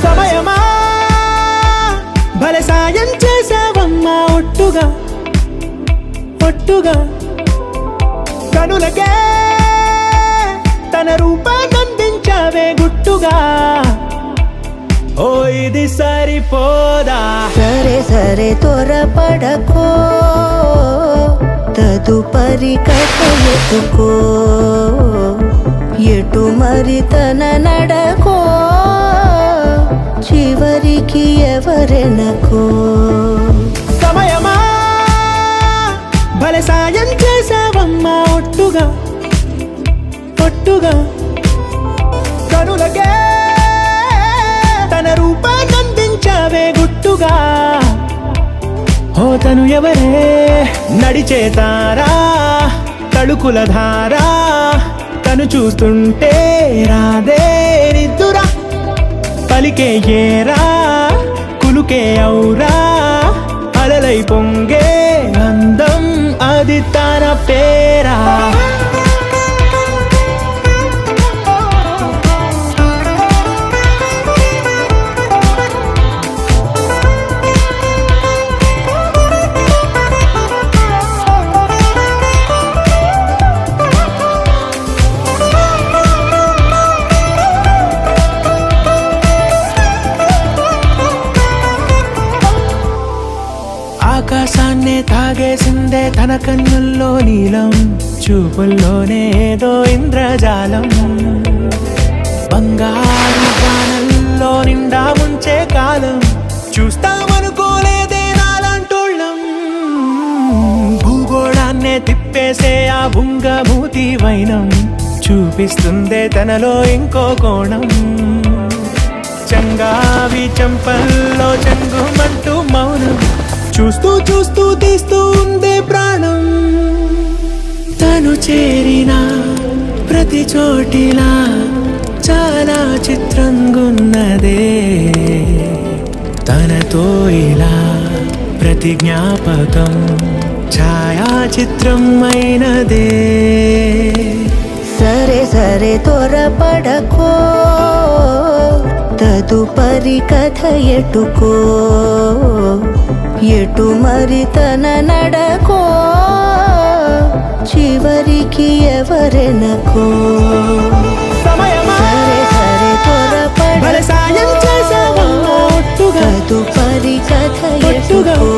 సమయమా భలే సాయం చేసావమ్మా ఒట్టుగా ఒట్టుగా కనులకే తన రూపాన్నందించావే గుట్టుగా ఓ ఇది సరిపోదా సరే సరే త్వరపడకో తదుపరి కథ ఎత్తుకో ఎటు మరి తన నడకో చివరికి ఎవరెనకో సమయమా భలే సాయం చేసావమ్మా ఒట్టుగా ఒట్టుగా కనులకే తన రూపాన్నందించావే గుట్టుగా ఓ తను ఎవరే నడిచేతారా తడుకుల ధారా తను చూస్తుంటే రాదే నిద్దురా పలికే ఏరా కులుకే ఔరా అలలై పొంగే అందం అది తన పేరా ఆకాశాన్నే తాగేసిందే తన కన్నుల్లో నీలం చూపుల్లోనే ఏదో ఇంద్రజాలం బంగారు గానంలో నిండా ముంచే కాలం చూస్తామనుకోలేదే నాలంటోళ్ళం భూగోళాన్నే తిప్పేసే ఆ బుంగమూతి వైనం చూపిస్తుందే తనలో ఇంకో కోణం చంగావి చంపల్లో చంగుమంటూ మౌనం చూస్తూ చూస్తూ తీస్తూ ఉందే ప్రాణం తను చేరిన ప్రతి చోటిలా చాలా చిత్రంగున్నదే తనతో ఇలా ప్రతి జ్ఞాపకం ఛాయాచిత్రం అయినదే సరే సరే త్వరపడకో తదుపరి కథ ఎటుకో ఎటు మరి తన నడకో చివరికి ఎవరెనకో సమయమా సరే సరే భలే సాయం చేసావమ్మా ఒట్టుగా తదుపరి కథ ఒట్టుగా ఎటుకో